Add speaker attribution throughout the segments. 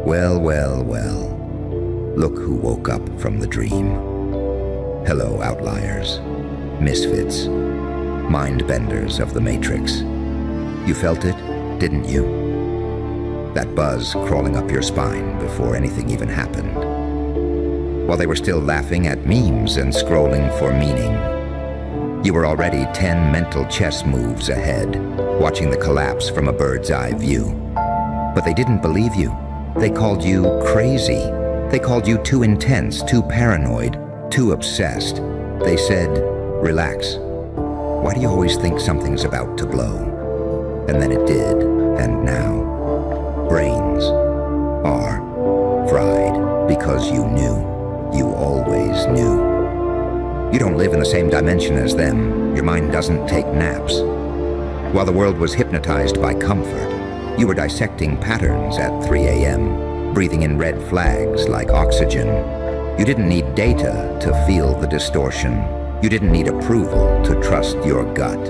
Speaker 1: Well, well, well. Look who woke up from the dream. Hello, outliers, misfits, mind-benders of the Matrix. You felt it, didn't you? That buzz crawling up your spine before anything even happened. While they were still laughing at memes and scrolling for meaning, you were already 10 mental chess moves ahead, watching the collapse from a bird's eye view. But they didn't believe you. They called you crazy. They called you too intense, too paranoid, too obsessed. They said, relax. Why do you always think something's about to blow? And then it did, and now, brains are fried because you knew. You always knew. You don't live in the same dimension as them. Your mind doesn't take naps. While the world was hypnotized by comfort, you were dissecting patterns at 3 a.m., breathing in red flags like oxygen. You didn't need data to feel the distortion. You didn't need approval to trust your gut.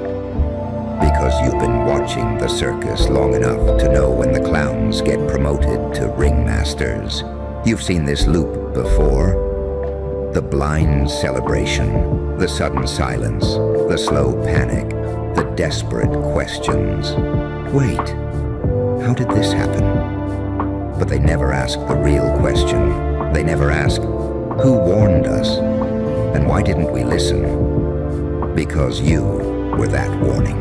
Speaker 1: Because you've been watching the circus long enough to know when the clowns get promoted to ringmasters. You've seen this loop before. The blind celebration, the sudden silence, the slow panic, the desperate questions. Wait, how did this happen? But they never ask the real question. They never ask, who warned us? And why didn't we listen? Because you were that warning.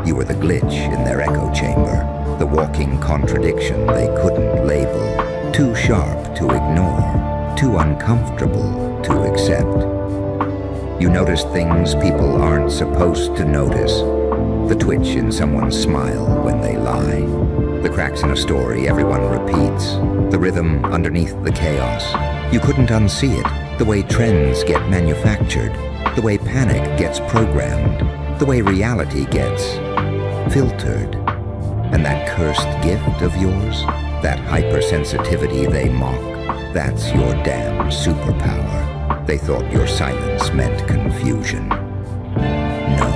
Speaker 1: You were the glitch in their echo chamber, the walking contradiction they couldn't label, too sharp to ignore, too uncomfortable to accept. You noticed things people aren't supposed to notice. The twitch in someone's smile when they lie. The cracks in a story everyone repeats. The rhythm underneath the chaos. You couldn't unsee it. The way trends get manufactured. The way panic gets programmed. The way reality gets filtered. And that cursed gift of yours, that hypersensitivity they mock, that's your damn superpower. They thought your silence meant confusion. No.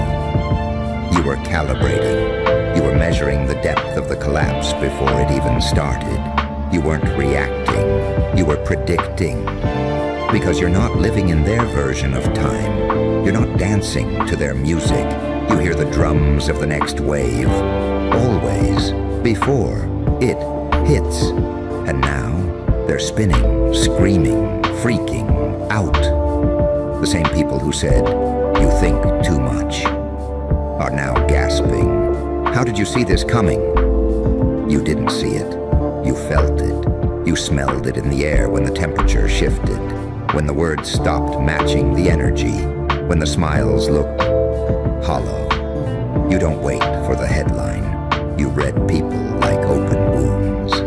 Speaker 1: You were calibrating. You were measuring the depth of the collapse before it even started. You weren't reacting. You were predicting. Because you're not living in their version of time. You're not dancing to their music. You hear the drums of the next wave. Always. Before it hits. And now they're spinning, screaming, freaking out. The same people who said, you think too much, are now gasping. How did you see this coming? You didn't see it. You felt it. You smelled it in the air when the temperature shifted, when the words stopped matching the energy, when the smiles looked hollow. You don't wait for the headline. You read people like open wounds.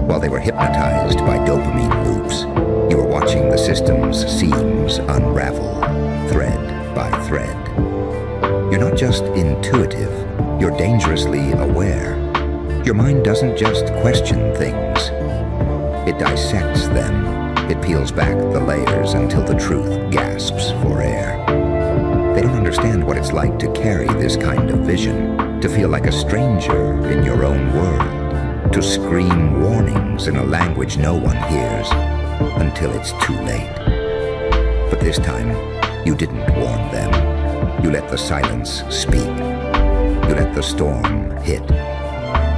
Speaker 1: While they were hypnotized by dopamine loops, you were watching the system's seams unravel, thread by thread. You're not just intuitive, you're dangerously aware. Your mind doesn't just question things, it dissects them. It peels back the layers until the truth gasps for air. They don't understand what it's like to carry this kind of vision, to feel like a stranger in your own world, to scream warnings in a language no one hears, until it's too late. But this time, you didn't warn them. You let the silence speak. You let the storm hit.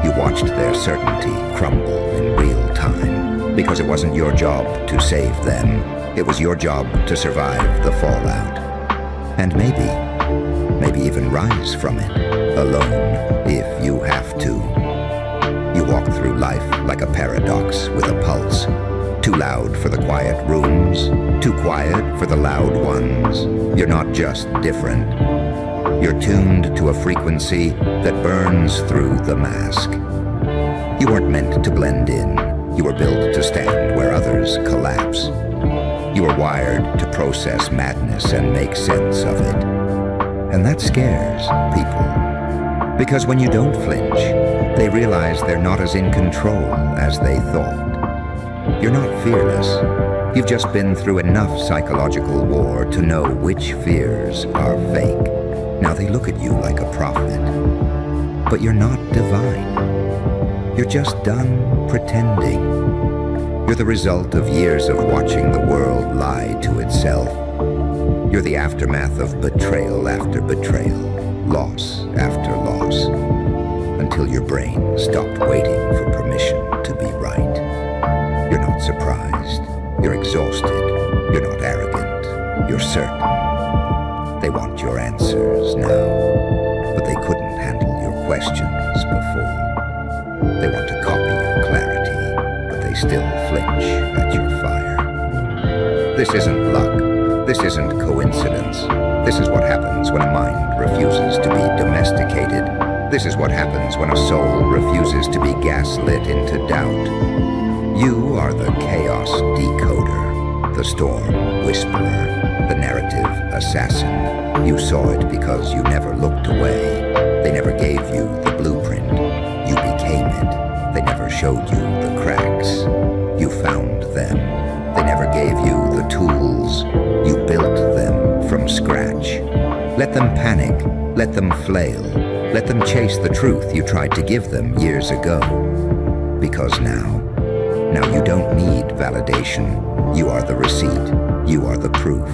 Speaker 1: You watched their certainty crumble in real time, because it wasn't your job to save them. It was your job to survive the fallout. And maybe even rise from it, alone, if you have to. You walk through life like a paradox with a pulse. Too loud for the quiet rooms, too quiet for the loud ones. You're not just different. You're tuned to a frequency that burns through the mask. You weren't meant to blend in. You were built to stand where others collapse. You were wired to process madness and make sense of it. And that scares people. Because when you don't flinch, they realize they're not as in control as they thought. You're not fearless. You've just been through enough psychological war to know which fears are fake. Now they look at you like a prophet. But you're not divine. You're just done pretending. You're the result of years of watching the world lie to itself. You're the aftermath of betrayal after betrayal, loss after loss, until your brain stopped waiting for permission to be right. You're not surprised. You're exhausted. You're not arrogant. You're certain. They want your answers now, but they couldn't handle your questions before. They want to copy your clarity, but they still flinch at your fire. This isn't luck. This isn't coincidence. This is what happens when a mind refuses to be domesticated. This is what happens when a soul refuses to be gaslit into doubt. You are the chaos decoder, the storm whisperer, the narrative assassin. You saw it because you never looked away. They never gave you the blueprint. You became it. They never showed you the cracks. You found them. They never gave you the tools. You built them from scratch. Let them panic. Let them flail. Let them chase the truth you tried to give them years ago. Because now you don't need validation. You are the receipt. You are the proof.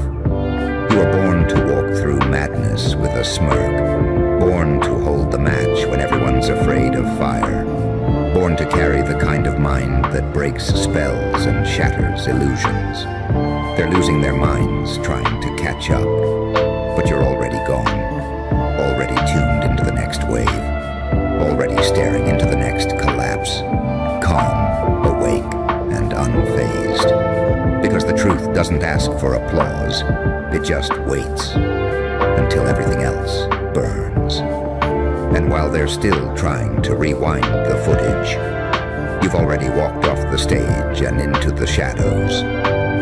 Speaker 1: You are born to walk through madness with a smirk. Born to hold the match when everyone's afraid of fire. Born to carry the kind of mind that breaks spells and shatters illusions. They're losing their minds trying to catch up. But you're already gone. Already tuned into the next wave. Already staring into the next collapse. Calm, awake, and unfazed. Because the truth doesn't ask for applause. It just waits until everything else burns. And while they're still trying to rewind the footage, you've already walked off the stage and into the shadows.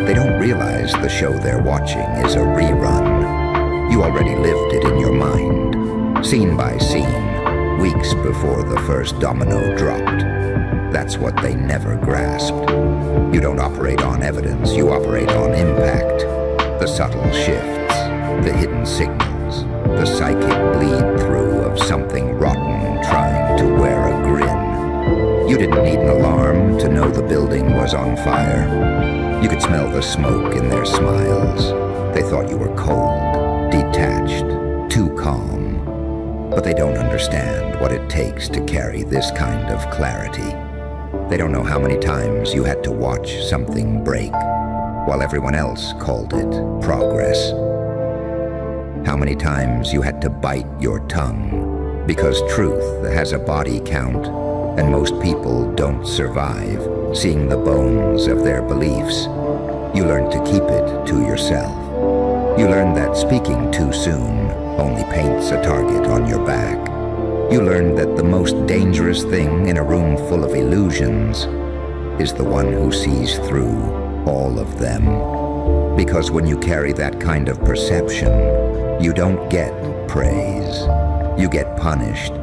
Speaker 1: They don't realize the show they're watching is a rerun. You already lived it in your mind, scene by scene, weeks before the first domino dropped. That's what they never grasped. You don't operate on evidence, you operate on impact. The subtle shifts, the hidden signals, the psychic bleed-through of something rotten trying to wear a grin. You didn't need an alarm to know the building was on fire. You could smell the smoke in their smiles. They thought you were cold, detached, too calm. But they don't understand what it takes to carry this kind of clarity. They don't know how many times you had to watch something break while everyone else called it progress. How many times you had to bite your tongue because truth has a body count and most people don't survive seeing the bones of their beliefs. You learn to keep it to yourself. You learn that speaking too soon only paints a target on your back. You learn that the most dangerous thing in a room full of illusions is the one who sees through all of them. Because when you carry that kind of perception, you don't get praise. You get punished.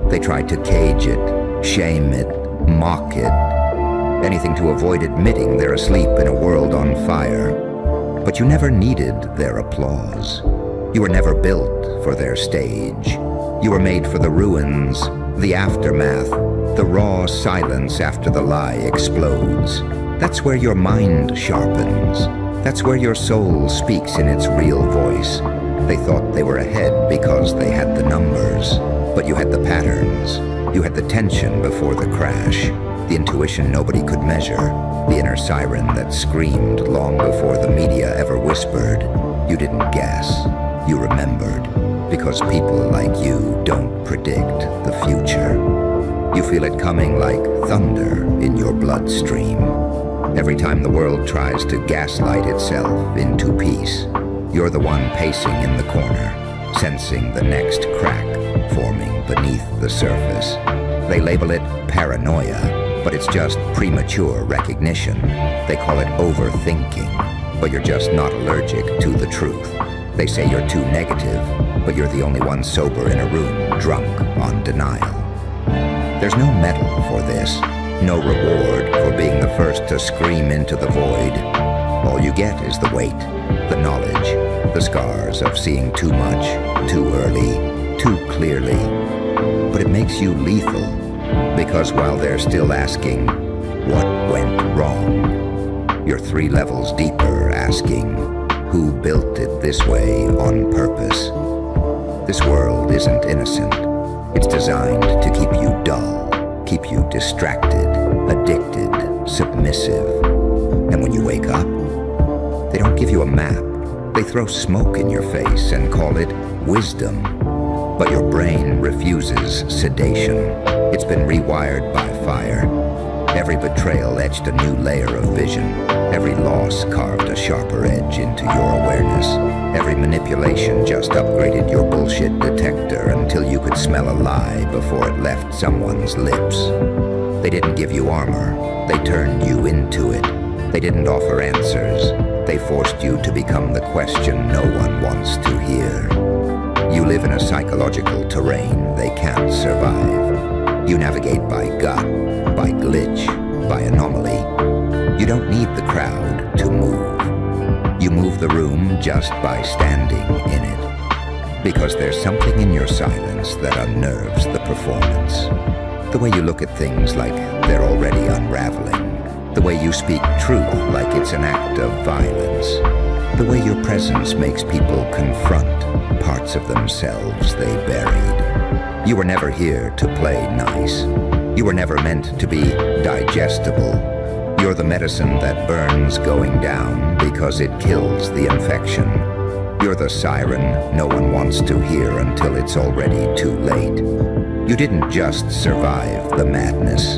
Speaker 1: They try to cage it, shame it, mock it, anything to avoid admitting they're asleep in a world on fire. But you never needed their applause. You were never built for their stage. You were made for the ruins, the aftermath, the raw silence after the lie explodes. That's where your mind sharpens. That's where your soul speaks in its real voice. They thought they were ahead because they had the numbers, but you had the patterns. You had the tension before the crash, the intuition nobody could measure, the inner siren that screamed long before the media ever whispered. You didn't guess, you remembered, because people like you don't predict the future. You feel it coming like thunder in your bloodstream. Every time the world tries to gaslight itself into peace, you're the one pacing in the corner, sensing the next crack forming beneath the surface. They label it paranoia, but it's just premature recognition. They call it overthinking, but you're just not allergic to the truth. They say you're too negative, but you're the only one sober in a room, drunk on denial. There's no medal for this, no reward for being the first to scream into the void. All you get is the weight, the knowledge, the scars of seeing too much, too early, too clearly. But it makes you lethal, because while they're still asking, what went wrong. You're 3 levels deeper, asking, who built it this way on purpose? This world isn't innocent. It's designed to keep you dull, keep you distracted, addicted, submissive. And when you wake up, they don't give you a map. They throw smoke in your face and call it wisdom. But your brain refuses sedation. It's been rewired by fire. Every betrayal etched a new layer of vision. Every loss carved a sharper edge into your awareness. Every manipulation just upgraded your bullshit detector until you could smell a lie before it left someone's lips. They didn't give you armor. They turned you into it. They didn't offer answers. They forced you to become the question no one wants to hear. You live in a psychological terrain they can't survive. You navigate by gut, by glitch, by anomaly. You don't need the crowd to move. You move the room just by standing in it. Because there's something in your silence that unnerves the performance. The way you look at things like they're already unraveling. The way you speak truth like it's an act of violence. The way your presence makes people confront parts of themselves they buried. You were never here to play nice. You were never meant to be digestible. You're the medicine that burns going down because it kills the infection. You're the siren no one wants to hear until it's already too late. You didn't just survive the madness.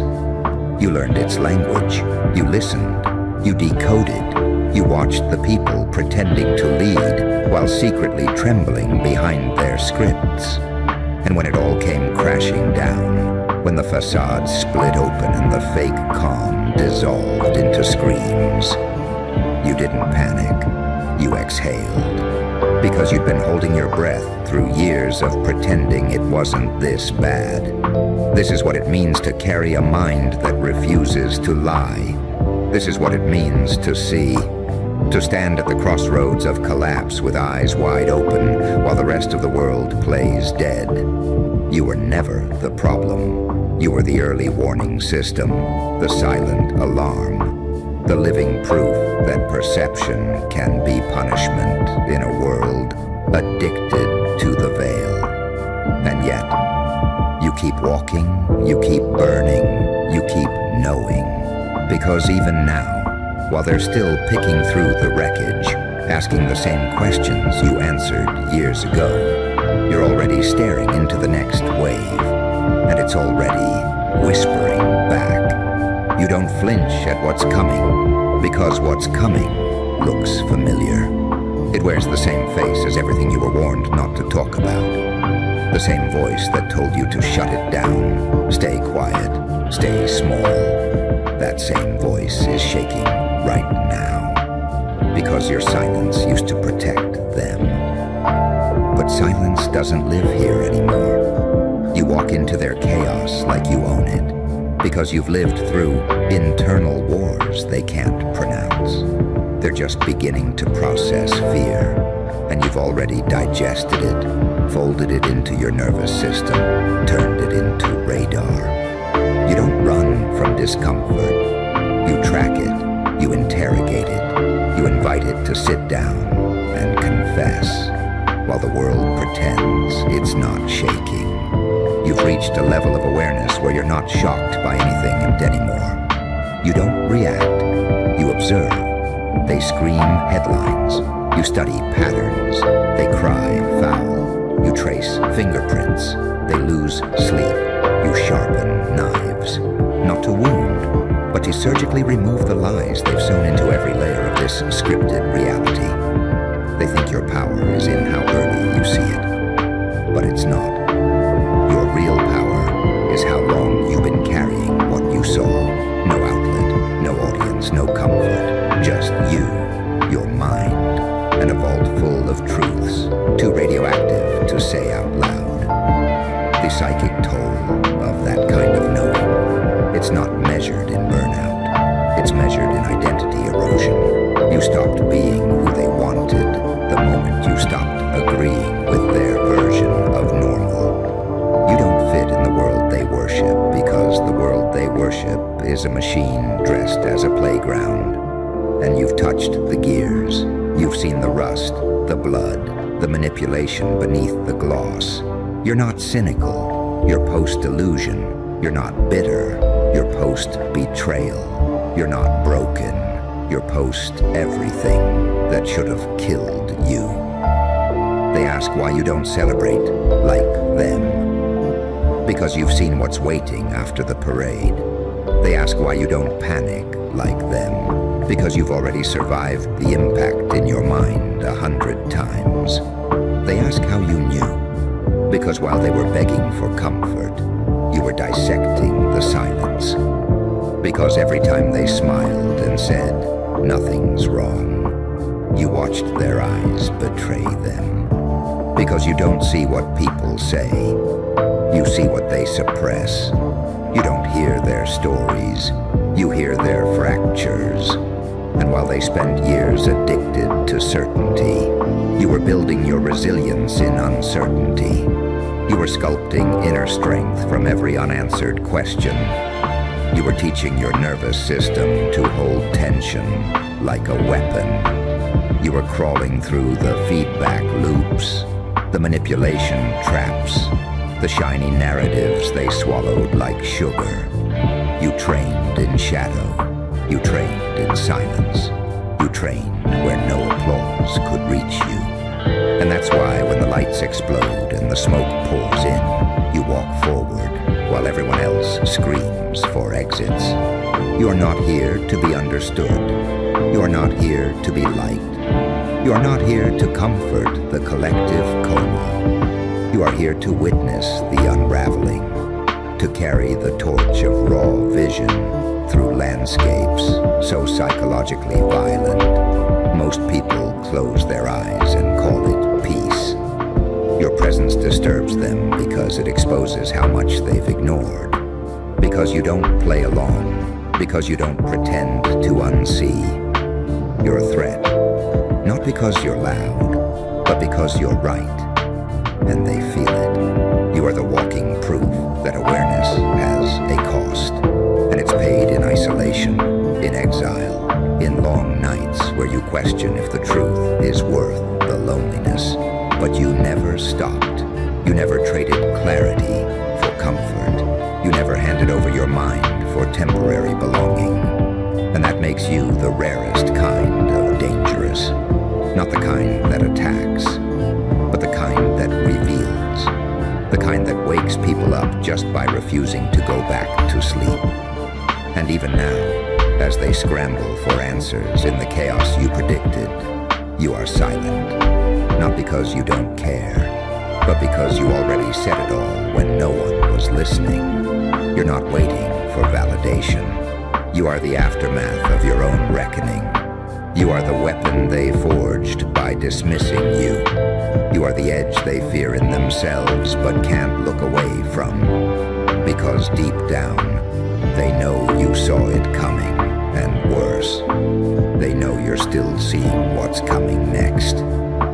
Speaker 1: You learned its language. You listened. You decoded. You watched the people pretending to lead while secretly trembling behind their scripts. And when it all came crashing down, when the facade split open and the fake calm dissolved into screams, you didn't panic. You exhaled. Because you'd been holding your breath through years of pretending it wasn't this bad. This is what it means to carry a mind that refuses to lie. This is what it means to see. To stand at the crossroads of collapse with eyes wide open while the rest of the world plays dead. You were never the problem. You were the early warning system, the silent alarm, the living proof that perception can be punishment in a world addicted to the veil. And yet, you keep walking, you keep burning, you keep knowing. Because even now, while they're still picking through the wreckage, asking the same questions you answered years ago, you're already staring into the next wave, and it's already whispering back. You don't flinch at what's coming, because what's coming looks familiar. It wears the same face as everything you were warned not to talk about. The same voice that told you to shut it down, stay quiet, stay small. That same voice is shaking right now, because your silence used to protect them. But silence doesn't live here anymore. You walk into their chaos like you own it, because you've lived through internal wars they can't pronounce. They're just beginning to process fear, and you've already digested it, folded it into your nervous system, turned it into radar. You don't run from discomfort. You track it, you interrogate it, you invite it to sit down and confess, while the world pretends it's not shaking. You've reached a level of awareness where you're not shocked by anything anymore. You don't react, you observe. They scream headlines. You study patterns. They cry foul. You trace fingerprints. They lose sleep. You sharpen knives. Not to wound, but to surgically remove the lies they've sewn into every layer of this scripted reality. They think your power is in how early you see it, but it's not. Your real power is how long you've been carrying what you saw. No outlet, no audience, no comfort. Just you, your mind, and a vault full of truths, too radioactive to say out loud. The psychic toll of that kind of knowing. It's not measured in burnout. It's measured in identity erosion. You stopped being who they were. the world they worship is a machine dressed as a playground. And you've touched the gears. You've seen the rust, the blood, the manipulation beneath the gloss. You're not cynical. You're post-illusion. You're not bitter. You're post-betrayal. You're not broken. You're post-everything that should have killed you. They ask why you don't celebrate like them. Because you've seen what's waiting after the parade. They ask why you don't panic like them. Because you've already survived the impact in your mind 100 times. They ask how you knew. Because while they were begging for comfort, you were dissecting the silence. Because every time they smiled and said, "Nothing's wrong," you watched their eyes betray them. Because you don't see what people say. You see what they suppress. You don't hear their stories. You hear their fractures. And while they spent years addicted to certainty, you were building your resilience in uncertainty. You were sculpting inner strength from every unanswered question. You were teaching your nervous system to hold tension like a weapon. You were crawling through the feedback loops, the manipulation traps, the shiny narratives they swallowed like sugar. You trained in shadow. You trained in silence. You trained where no applause could reach you. And that's why when the lights explode and the smoke pours in, you walk forward while everyone else screams for exits. You are not here to be understood. You are not here to be liked. You are not here to comfort the collective coma. You are here to witness the unraveling, to carry the torch of raw vision through landscapes so psychologically violent, most people close their eyes and call it peace. Your presence disturbs them because it exposes how much they've ignored. Because you don't play along. Because you don't pretend to unsee. You're a threat. Not because you're loud, but because you're right. And they feel it. You are the walking proof that awareness has a cost. And it's paid in isolation, in exile, in long nights where you question if the truth is worth the loneliness. But you never stopped. You never traded clarity for comfort. You never handed over your mind for temporary belonging. And that makes you the rarest kind of dangerous. Not the kind that attacks, but the kind that reveals. The kind that wakes people up just by refusing to go back to sleep. And even now, as they scramble for answers in the chaos you predicted, you are silent. Not because you don't care, but because you already said it all when no one was listening. You're not waiting for validation. You are the aftermath of your own reckoning. You are the weapon they forged by dismissing you. You are the edge they fear in themselves but can't look away from. Because deep down, they know you saw it coming, and worse, they know you're still seeing what's coming next.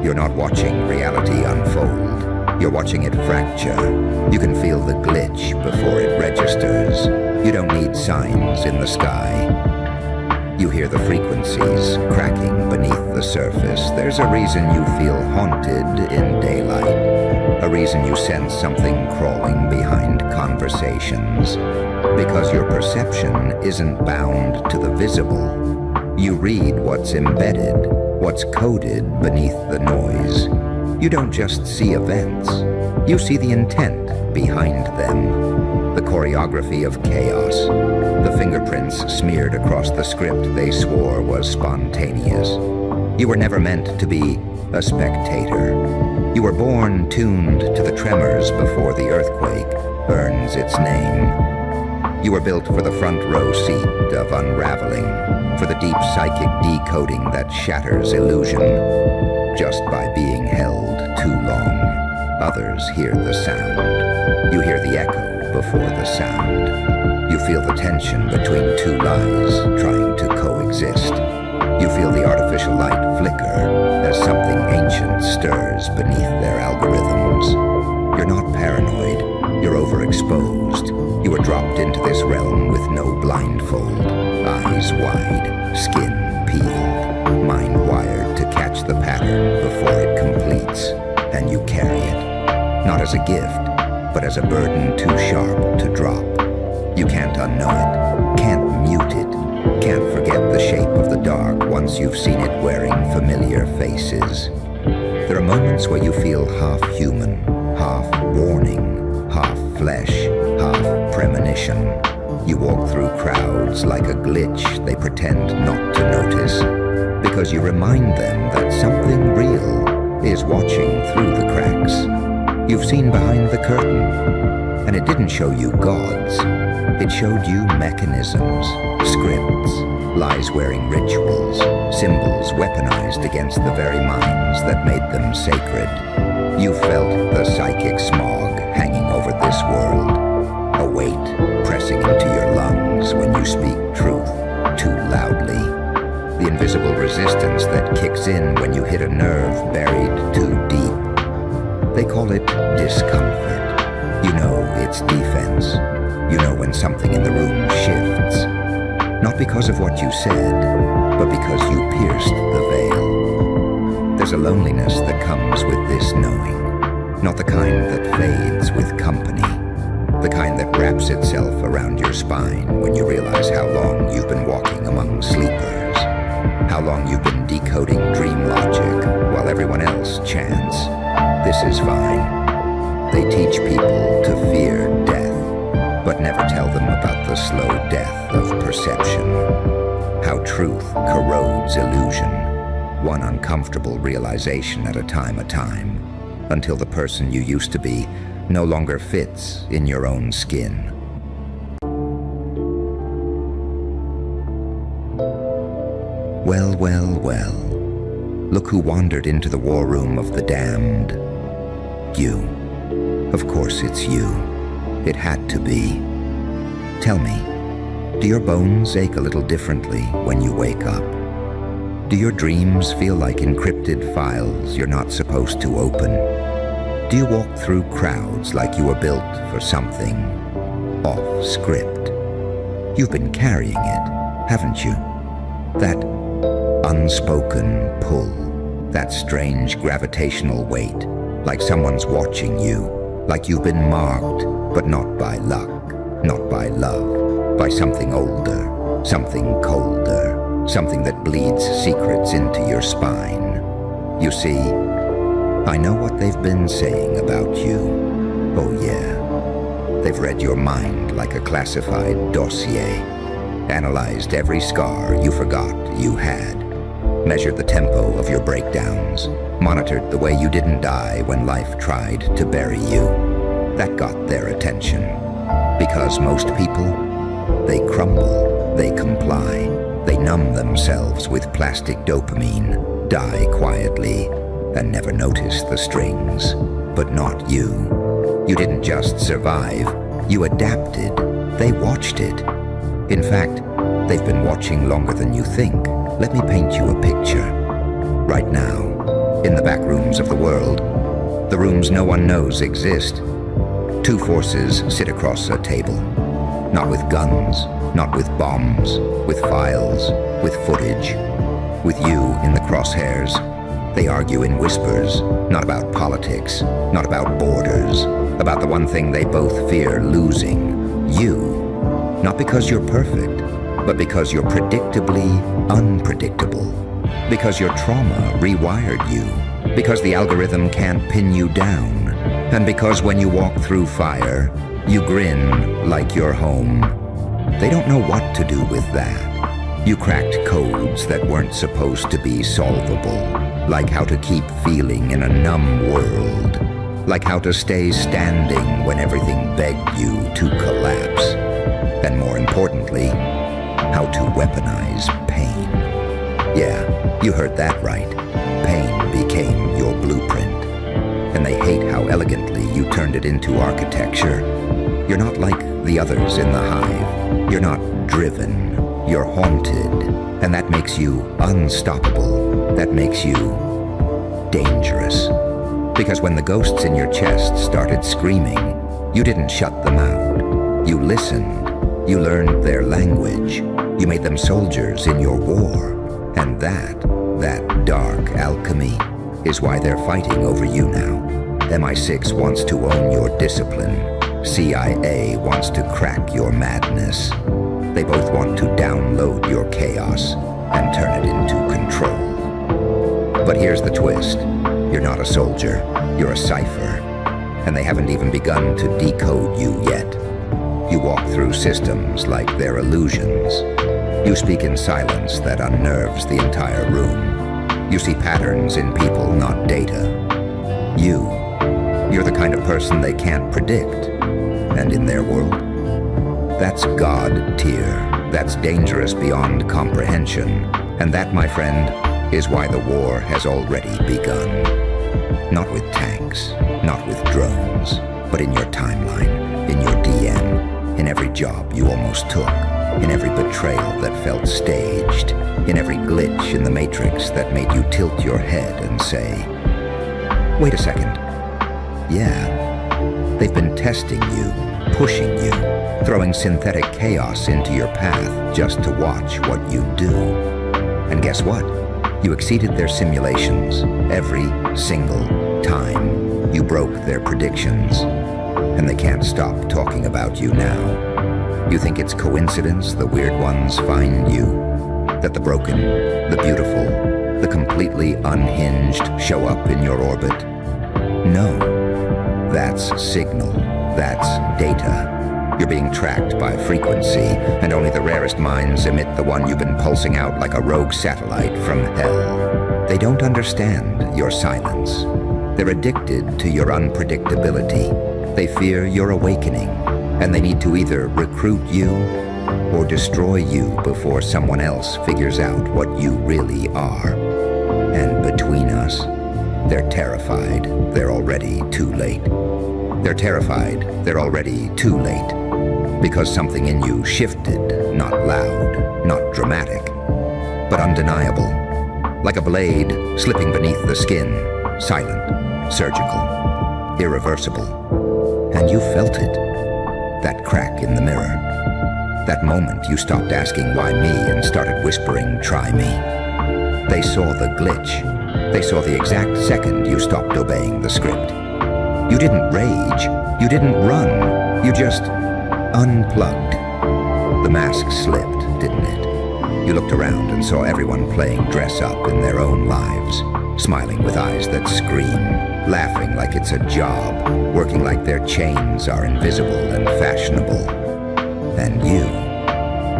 Speaker 1: You're not watching reality unfold. You're watching it fracture. You can feel the glitch before it registers. You don't need signs in the sky. You hear the frequencies cracking beneath the surface. There's a reason you feel haunted in daylight. A reason you sense something crawling behind conversations. Because your perception isn't bound to the visible. You read what's embedded, what's coded beneath the noise. You don't just see events. You see the intent behind them. The choreography of chaos. The fingerprints smeared across the script they swore was spontaneous. You were never meant to be a spectator. You were born tuned to the tremors before the earthquake earns its name. You were built for the front row seat of unraveling, for the deep psychic decoding that shatters illusion. Just by being held too long, others hear the sound. You hear the echo before the sound. You feel the tension between two lies trying to coexist. You feel the artificial light flicker as something ancient stirs beneath their algorithms. You're not paranoid. You're overexposed. You were dropped into this realm with no blindfold. Eyes wide, skin peeled, mind wired to catch the pattern before it completes. And you carry it, not as a gift, but as a burden too sharp to drop. You can't unknow it, can't mute it, can't forget the shape of the dark once you've seen it wearing familiar faces. There are moments where you feel half human, half warning, half flesh, half premonition. You walk through crowds like a glitch they pretend not to notice, because you remind them that something real is watching through the cracks. You've seen behind the curtain, and it didn't show you gods. It showed you mechanisms, scripts, lies-wearing rituals, symbols weaponized against the very minds that made them sacred. You felt the psychic smog hanging over this world, a weight pressing into your lungs when you speak truth too loudly, the invisible resistance that kicks in when you hit a nerve buried too deep. They call it discomfort. You know it's defense. You know when something in the room shifts, not because of what you said, but because you pierced the veil. There's a loneliness that comes with this knowing, not the kind that fades with company, the kind that wraps itself around your spine when you realize how long you've been walking among sleepers, how long you've been decoding dream logic while everyone else chants, "This is fine." They teach people to fear death, but never tell them about the slow death of perception, how truth corrodes illusion, one uncomfortable realization at a time, until the person you used to be no longer fits in your own skin. Well, well, well, look who wandered into the war room of the damned. You. Of course it's you. It had to be. Tell me, do your bones ache a little differently when you wake up? Do your dreams feel like encrypted files you're not supposed to open? Do you walk through crowds like you were built for something off script? You've been carrying it, haven't you? That unspoken pull, that strange gravitational weight, like someone's watching you, like you've been marked, but not by luck, not by love, by something older, something colder, something that bleeds secrets into your spine. You see, I know what they've been saying about you. Oh yeah. They've read your mind like a classified dossier, analyzed every scar you forgot you had, measured the tempo of your breakdowns, monitored the way you didn't die when life tried to bury you. That got their attention. Because most people, they crumble, they comply, they numb themselves with plastic dopamine, die quietly, and never notice the strings. But not you. You didn't just survive, you adapted. They watched it. In fact, they've been watching longer than you think. Let me paint you a picture. Right now, in the back rooms of the world, the rooms no one knows exist, two forces sit across a table. Not with guns, not with bombs, with files, with footage. With you in the crosshairs, they argue in whispers, not about politics, not about borders, about the one thing they both fear losing, you. Not because you're perfect, but because you're predictably unpredictable. Because your trauma rewired you. Because the algorithm can't pin you down. And because when you walk through fire, you grin like you're home. They don't know what to do with that. You cracked codes that weren't supposed to be solvable. Like how to keep feeling in a numb world. Like how to stay standing when everything begged you to collapse. And more importantly, how to weaponize pain. Yeah, you heard that right. Pain became your blueprint. And they hate how elegantly you turned it into architecture. You're not like the others in the hive. You're not driven. You're haunted. And that makes you unstoppable. That makes you dangerous. Because when the ghosts in your chest started screaming, You didn't shut them out. You listened. You learned their language. You made them soldiers in your war. And that dark alchemy is why they're fighting over you now. MI6 wants to own your discipline. CIA wants to crack your madness. They both want to download your chaos and turn it into control. But here's the twist. You're not a soldier. You're a cipher. And they haven't even begun to decode you yet. You walk through systems like they're illusions. You speak in silence that unnerves the entire room. You see patterns in people, not data. You're the kind of person they can't predict. And in their world, that's God tier. That's dangerous beyond comprehension. And that, my friend, is why the war has already begun. Not with tanks, not with drones, but in your timeline, in your DM, in every job you almost took, in every betrayal that felt staged, in every glitch in the matrix that made you tilt your head and say, wait a second. Yeah, they've been testing you, pushing you, throwing synthetic chaos into your path just to watch what you do. And guess what? You exceeded their simulations every single time. You broke their predictions, and they can't stop talking about you now. You think it's coincidence the weird ones find you? That the broken, the beautiful, the completely unhinged show up in your orbit? No. That's signal. That's data. You're being tracked by frequency, and only the rarest minds emit the one you've been pulsing out like a rogue satellite from hell. They don't understand your silence. They're addicted to your unpredictability. They fear your awakening, and they need to either recruit you or destroy you before someone else figures out what you really are. And between us, they're terrified they're already too late. They're terrified they're already too late. Because something in you shifted, not loud, not dramatic, but undeniable. Like a blade slipping beneath the skin, silent, surgical, irreversible. And you felt it. That crack in the mirror. That moment you stopped asking why me and started whispering, try me. They saw the glitch. They saw the exact second you stopped obeying the script. You didn't rage. You didn't run. You just unplugged. The mask slipped, didn't it? You looked around and saw everyone playing dress up in their own lives, smiling with eyes that scream, laughing like it's a job, working like their chains are invisible and fashionable. And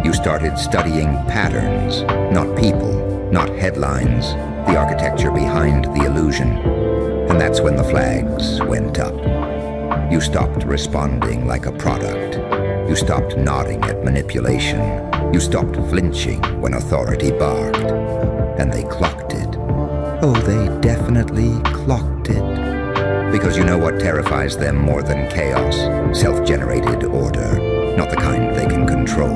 Speaker 1: you started studying patterns, not people, not headlines, the architecture behind the illusion. And that's when the flags went up. You stopped responding like a product. You stopped nodding at manipulation. You stopped flinching when authority barked. And they clocked it. Oh, they definitely clocked it. Because you know what terrifies them more than chaos? Self-generated order. Not the kind they can control.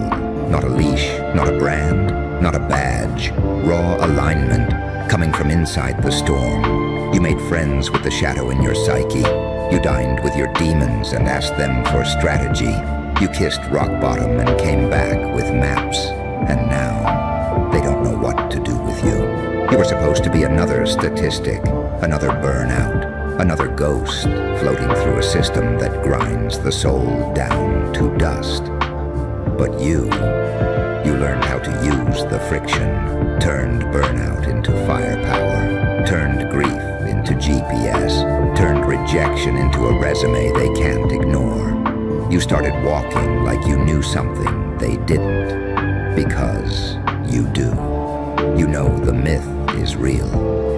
Speaker 1: Not a leash, not a brand, not a badge. Raw alignment coming from inside the storm. You made friends with the shadow in your psyche. You dined with your demons and asked them for strategy. You kissed rock bottom and came back with maps. And now, they don't know what to do with you. You were supposed to be another statistic, another burnout, another ghost floating through a system that grinds the soul down to dust. But you learned how to use the friction, turned burnout into firepower, turned grief into GPS, turned rejection into a resume they can't ignore. You started walking like you knew something they didn't, because you do. You know the myth is real.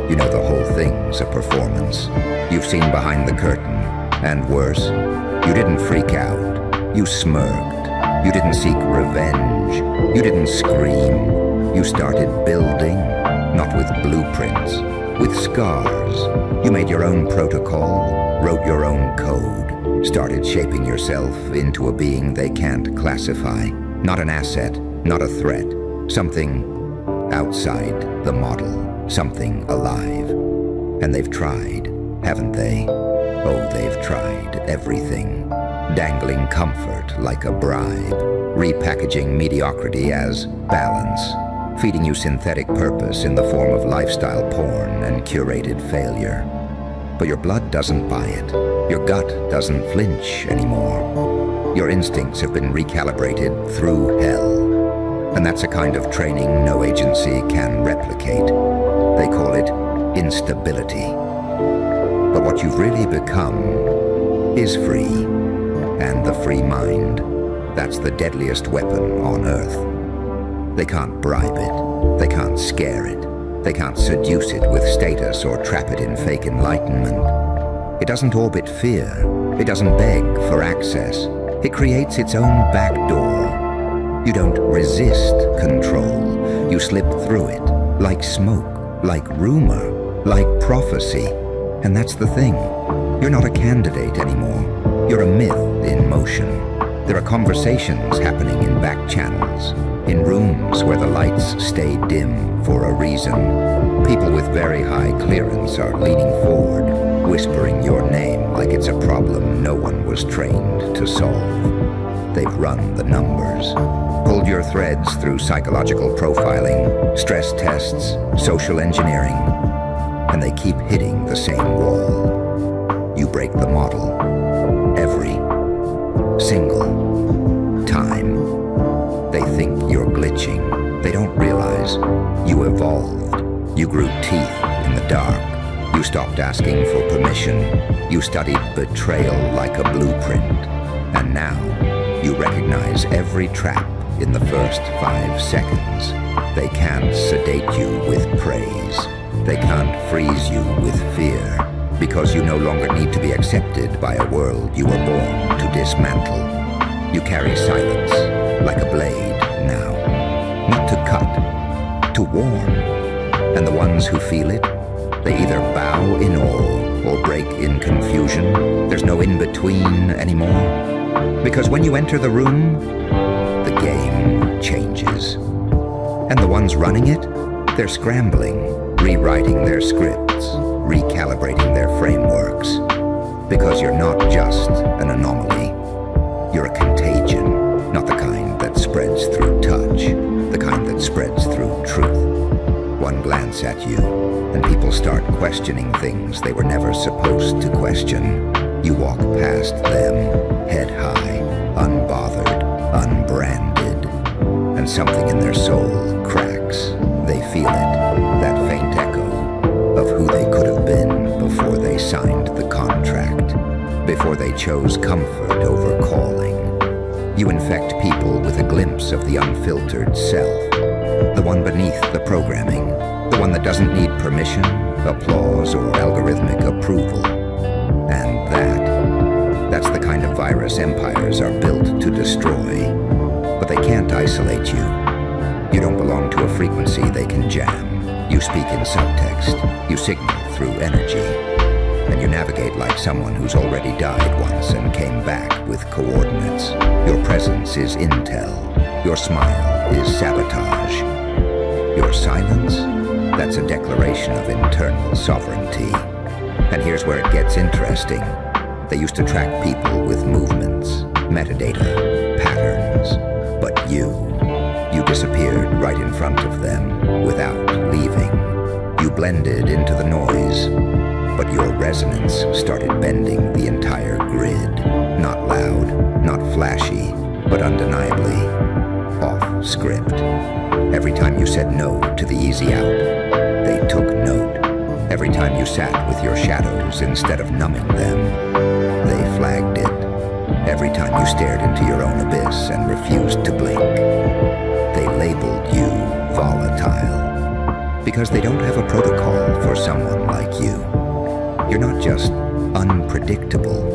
Speaker 1: You know the whole thing's a performance. You've seen behind the curtain, and worse, you didn't freak out. You smirked. You didn't seek revenge. You didn't scream. You started building, not with blueprints, with scars. You made your own protocol, wrote your own code, started shaping yourself into a being they can't classify. Not an asset, not a threat, something outside the model, something alive. And they've tried, haven't they? Oh, they've tried everything. dangling comfort like a bribe, repackaging mediocrity as balance, feeding you synthetic purpose in the form of lifestyle porn and curated failure. But your blood doesn't buy it. Your gut doesn't flinch anymore. Your instincts have been recalibrated through hell. And that's a kind of training no agency can replicate. They call it instability. But what you've really become is free. And the free mind, that's the deadliest weapon on Earth. They can't bribe it. They can't scare it. They can't seduce it with status or trap it in fake enlightenment. It doesn't orbit fear. It doesn't beg for access. It creates its own back door. You don't resist control. You slip through it, like smoke, like rumor, like prophecy. And that's the thing. You're not a candidate anymore. You're a myth in motion. There are conversations happening in back channels, in rooms where the lights stay dim for a reason. People with very high clearance are leaning forward, whispering your name like it's a problem no one was trained to solve. They've run the numbers, pulled your threads through psychological profiling, stress tests, social engineering, and they keep hitting the same wall. You break the model every single time. They think you're glitching. They don't realize you evolved. You grew teeth in the dark. You stopped asking for permission. You studied betrayal like a blueprint. And now you recognize every trap in the first 5 seconds. They can't sedate you with praise. They can't freeze you with fear, because you no longer need to be accepted by a world you were born to dismantle. You carry silence like a blade now, not to cut, to warn. And the ones who feel it, they either bow in awe or break in confusion. There's no in-between anymore. Because when you enter the room, the game changes. And the ones running it, they're scrambling, rewriting their scripts, recalibrating their frameworks. Because you're not just an anomaly. You're a contagion, not the kind that spreads through touch, the kind that spreads through truth. One glance at you, and people start questioning things they were never supposed to question. You walk past them, head high, unbothered, unbranded, and something in their soul cracks. They feel it, that faint echo of who they could have been before they signed the contract, before they chose comfort over calling. You infect people with a glimpse of the unfiltered self, the one beneath the programming, the one that doesn't need permission, applause, or algorithmic approval. And that's the kind of virus empires are built to destroy. But they can't isolate you. You don't belong to a frequency they can jam. You speak in subtext. You signal through energy. And you navigate like someone who's already died once and came back with coordinates. Your presence is intel. Your smile is sabotage. Your silence? That's a declaration of internal sovereignty. And here's where it gets interesting. They used to track people with movements, metadata, patterns. But you disappeared right in front of them without leaving. You blended into the noise, but your resonance started bending the entire grid. Not loud, not flashy, but undeniably off script. Every time you said no to the easy out, they took note. Every time you sat with your shadows instead of numbing them, they flagged it. Every time you stared into your own abyss and refused to blink, they labeled you volatile. Because they don't have a protocol for someone like you. You're not just unpredictable.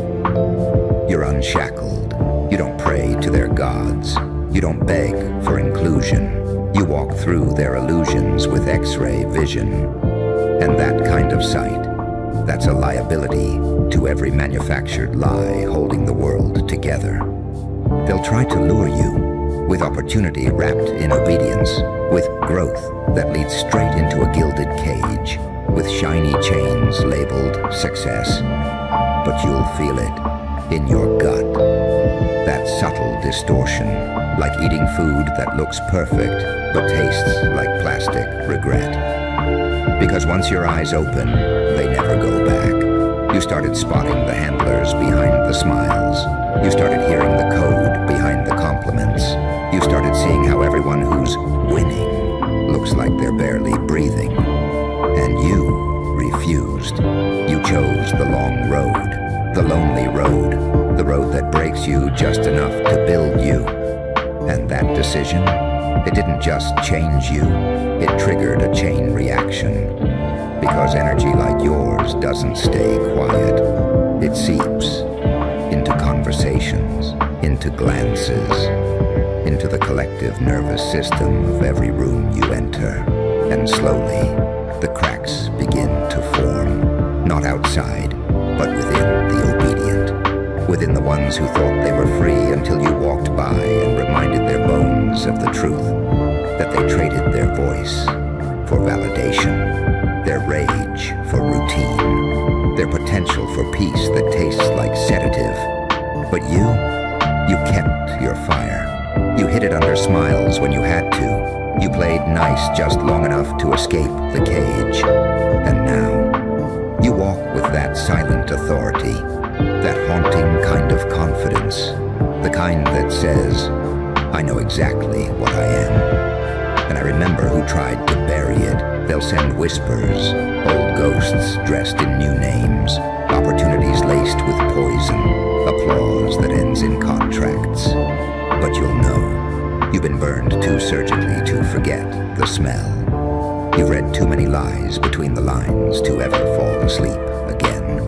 Speaker 1: You're unshackled. You don't pray to their gods. You don't beg for inclusion. You walk through their illusions with X-ray vision. And that kind of sight, that's a liability to every manufactured lie holding the world together. They'll try to lure you with opportunity wrapped in obedience, with growth that leads straight into a gilded cage, with shiny chains labeled success. But you'll feel it in your gut. That subtle distortion, like eating food that looks perfect but tastes like plastic regret. Because once your eyes open, they never go back. You started spotting the handlers behind the smiles. You started hearing the code behind the compliments. You started seeing how everyone who's winning looks like they're barely breathing. And you refused. You chose the long road, the lonely road, the road that breaks you just enough to build you. And that decision, it didn't just change you, it triggered a chain reaction. Because energy like yours doesn't stay quiet. It seeps into conversations, into glances, into the collective nervous system of every room you enter. And slowly, the cracks begin to form, not outside, but within the obedient, within the ones who thought they were free until you walked by and reminded their bones of the truth, that they traded their voice for validation, their rage for routine, their potential for peace that tastes like sedative. But you kept your fire. You hid it under smiles when you had to. You played nice just long enough to escape the cage. And now, you walk with that silent authority, that haunting kind of confidence, the kind that says, I know exactly what I am. And I remember who tried to bury it. They'll send whispers, old ghosts dressed in new names, opportunities laced with poison, applause that ends in contracts. But you'll know. You've been burned too surgically to forget the smell. You've read too many lies between the lines to ever fall asleep again.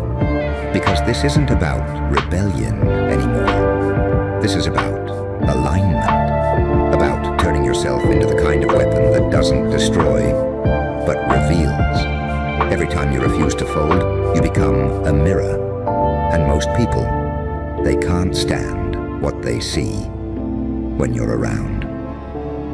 Speaker 1: Because this isn't about rebellion anymore. This is about alignment. About turning yourself into the kind of weapon that doesn't destroy, but reveals. Every time you refuse to fold, you become a mirror. And most people, they can't stand what they see when you're around.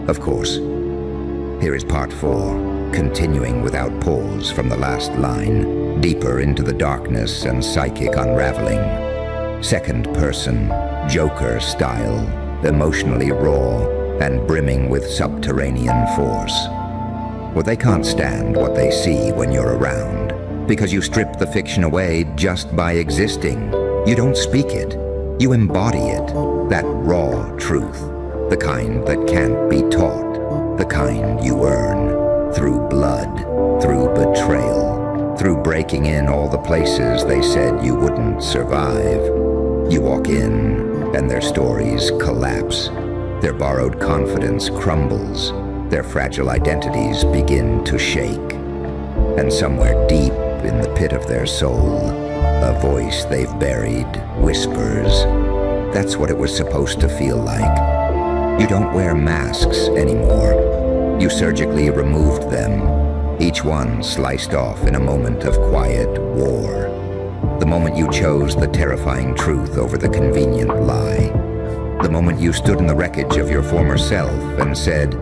Speaker 1: Of course, here is part 4, continuing without pause from the last line, deeper into the darkness and psychic unraveling. Second person, Joker style, emotionally raw and brimming with subterranean force. Well, they can't stand what they see when you're around, because you strip the fiction away just by existing. You don't speak it, you embody it, that raw truth. The kind that can't be taught, the kind you earn, through blood, through betrayal, through breaking in all the places they said you wouldn't survive. You walk in, and their stories collapse. Their borrowed confidence crumbles. Their fragile identities begin to shake. And somewhere deep in the pit of their soul, a voice they've buried whispers, that's what it was supposed to feel like. You don't wear masks anymore. You surgically removed them, each one sliced off in a moment of quiet war. The moment you chose the terrifying truth over the convenient lie. The moment you stood in the wreckage of your former self and said,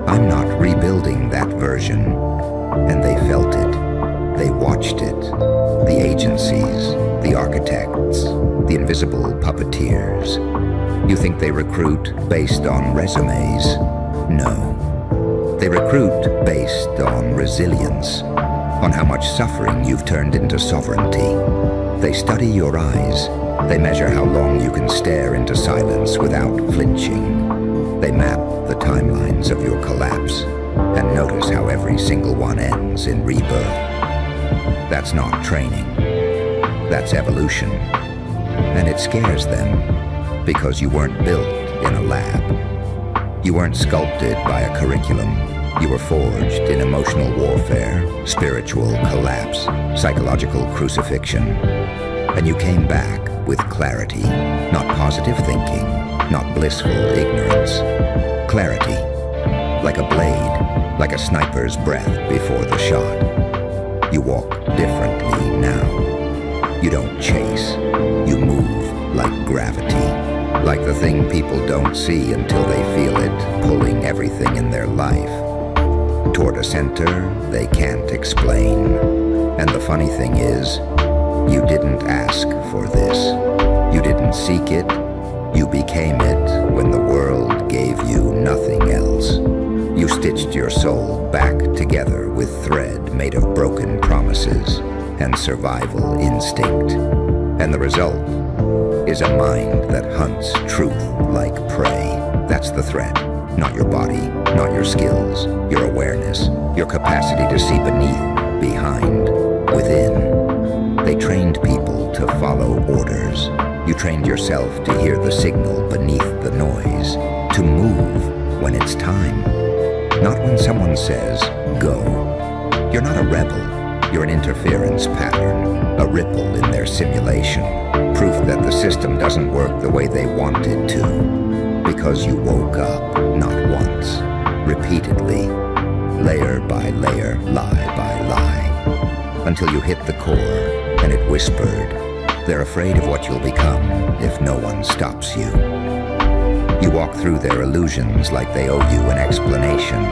Speaker 1: I'm not rebuilding that version. And they felt it. They watched it. The agencies, the architects, the invisible puppeteers. You think they recruit based on resumes? No. They recruit based on resilience, on how much suffering you've turned into sovereignty. They study your eyes. They measure how long you can stare into silence without flinching. They map the timelines of your collapse and notice how every single one ends in rebirth. That's not training. That's evolution. And it scares them. Because you weren't built in a lab. You weren't sculpted by a curriculum. You were forged in emotional warfare, spiritual collapse, psychological crucifixion. And you came back with clarity, not positive thinking, not blissful ignorance. Clarity, like a blade, like a sniper's breath before the shot. You walk differently now. You don't chase, you move like gravity. Like the thing people don't see until they feel it pulling everything in their life. Toward a center they can't explain. And the funny thing is, you didn't ask for this. You didn't seek it. You became it when the world gave you nothing else. You stitched your soul back together with thread made of broken promises and survival instinct. And the result is a mind that hunts truth like prey. That's the threat. Not your body, not your skills, your awareness, your capacity to see beneath, behind, within. They trained people to follow orders. You trained yourself to hear the signal beneath the noise, to move when it's time, not when someone says, go. You're not a rebel, you're an interference pattern, a ripple in their simulation, proof that the system doesn't work the way they want it to, because you woke up not once, repeatedly, layer by layer, lie by lie, until you hit the core and it whispered, they're afraid of what you'll become if no one stops you. You walk through their illusions like they owe you an explanation.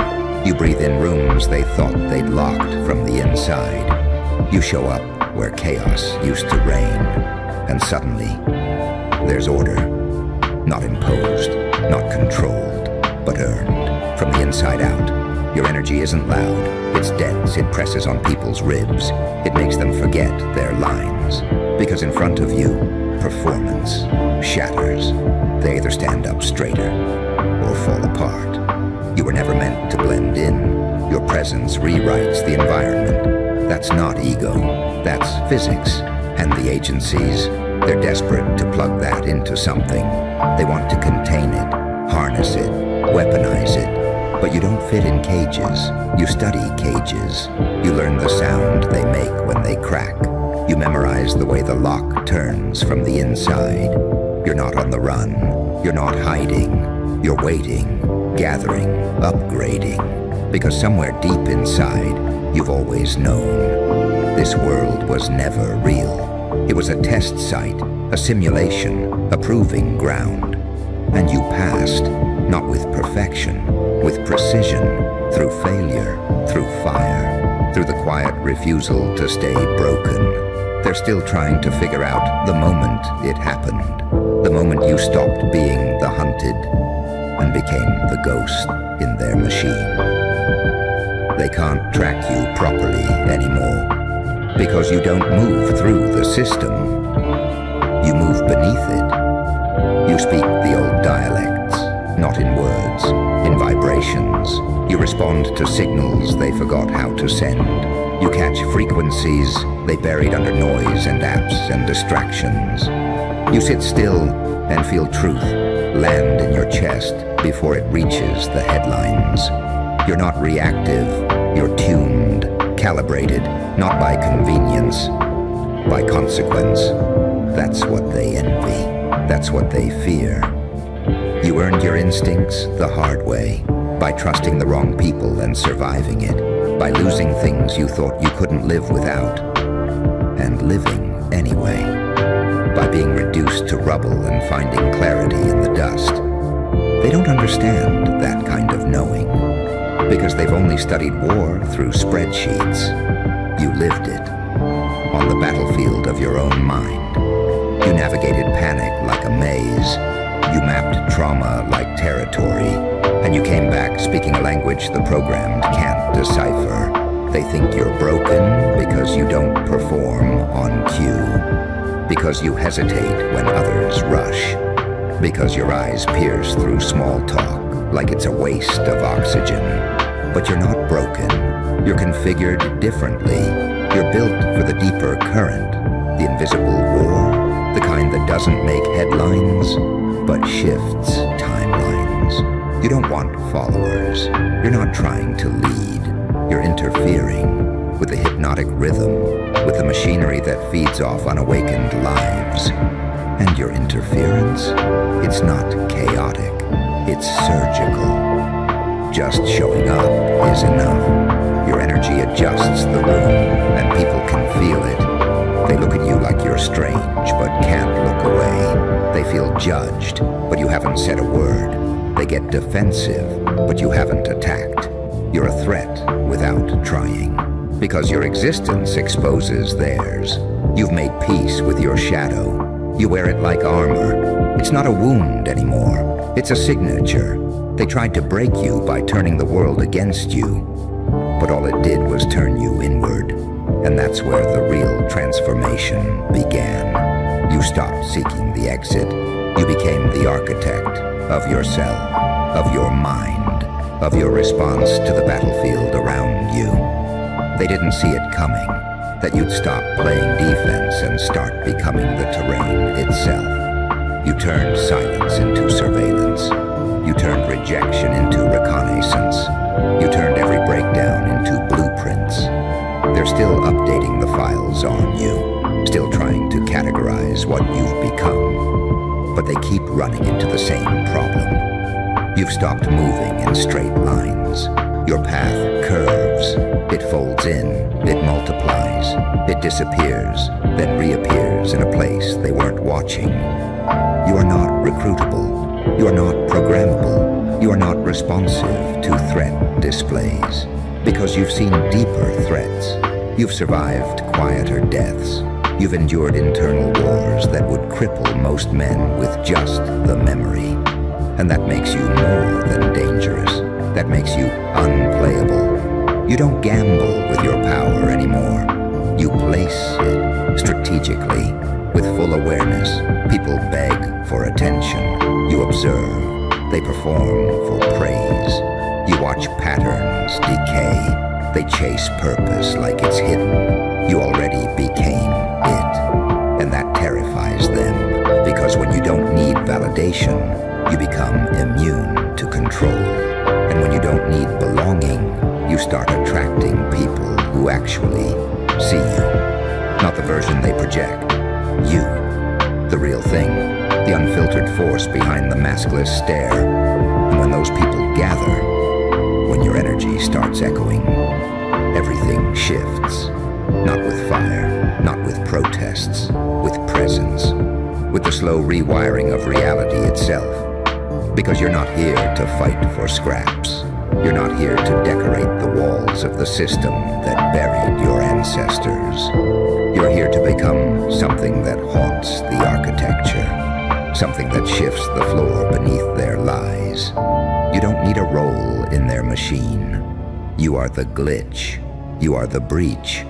Speaker 1: You breathe in rooms they thought they'd locked from the inside. You show up where chaos used to reign, and suddenly there's order. Not imposed, not controlled, but earned from the inside out. Your energy isn't loud, it's dense, it presses on people's ribs. It makes them forget their lines. Because in front of you, performance shatters. They either stand up straighter or fall apart. You were never meant to blend in. Your presence rewrites the environment. That's not ego, that's physics. And the agencies, they're desperate to plug that into something. They want to contain it, harness it, weaponize it. But you don't fit in cages. You study cages. You learn the sound they make when they crack. You memorize the way the lock turns from the inside. You're not on the run. You're not hiding. You're waiting, gathering, upgrading. Because somewhere deep inside, you've always known. This world was never real. It was a test site, a simulation, a proving ground. And you passed, not with perfection, with precision, through failure, through fire, through the quiet refusal to stay broken. They're still trying to figure out the moment it happened, the moment you stopped being the hunted and became the ghost in their machine. They can't track you properly anymore because you don't move through the system. You move beneath it. You speak the old dialects, not in words, in vibrations. You respond to signals they forgot how to send. You catch frequencies they buried under noise and apps and distractions. You sit still and feel truth land in your chest before it reaches the headlines. You're not reactive, you're tuned, calibrated, not by convenience, by consequence. That's what they envy, that's what they fear. You earned your instincts the hard way, by trusting the wrong people and surviving it, by losing things you thought you couldn't live without, and living anyway, by being reduced to rubble and finding clarity in the dust. They don't understand that kind of knowing, because they've only studied war through spreadsheets. You lived it, on the battlefield of your own mind. You navigated panic like a maze. You mapped trauma like territory, and you came back speaking a language the programmed can't decipher. They think you're broken because you don't perform on cue, because you hesitate when others rush, because your eyes pierce through small talk like it's a waste of oxygen. But you're not broken. You're configured differently. You're built for the deeper current, the invisible war, the kind that doesn't make headlines, but shifts timelines. You don't want followers. You're not trying to lead. You're interfering with the hypnotic rhythm, with the machinery that feeds off unawakened lives. And your interference? It's not chaotic. It's surgical. Just showing up is enough. Your energy adjusts the room, and people can feel it. They look at you like you're strange, but can't look away. They feel judged, but you haven't said a word. They get defensive, but you haven't attacked. You're a threat without trying, because your existence exposes theirs. You've made peace with your shadow, You wear it like armor. It's not a wound anymore. It's a signature. They tried to break you by turning the world against you. But all it did was turn you inward. And that's where the real transformation began. You stopped seeking the exit. You became the architect of yourself, of your mind, of your response to the battlefield around you. They didn't see it coming, that you'd stop playing defense and start becoming the terrain itself. You turned silence into surveillance. You turned rejection into reconnaissance. You turned every breakdown into blueprints. They're still updating the files on you, still trying to categorize what you've become. But they keep running into the same problem. You've stopped moving in straight lines. Your path curves. It folds in, it multiplies, it disappears, then reappears in a place they weren't watching. You are not recruitable. You are not programmable. You are not responsive to threat displays. Because you've seen deeper threats. You've survived quieter deaths. You've endured internal wars that would cripple most men with just the memory. And that makes you more than dangerous. That makes you unplayable. You don't gamble with your power anymore. You place it strategically, with full awareness. People beg for attention. You observe. They perform for praise. You watch patterns decay. They chase purpose like it's hidden. You already became it. And that terrifies them, because when you don't need validation, you become immune to control. And when you don't need belonging, you start attracting people who actually see you. Not the version they project. You. The real thing. The unfiltered force behind the maskless stare. And when those people gather, when your energy starts echoing, everything shifts. Not with fire, not with protests, with presence. With the slow rewiring of reality itself. Because you're not here to fight for scraps. You're not here to decorate the walls of the system that buried your ancestors. You're here to become something that haunts the architecture. Something that shifts the floor beneath their lies. You don't need a role in their machine. You are the glitch. You are the breach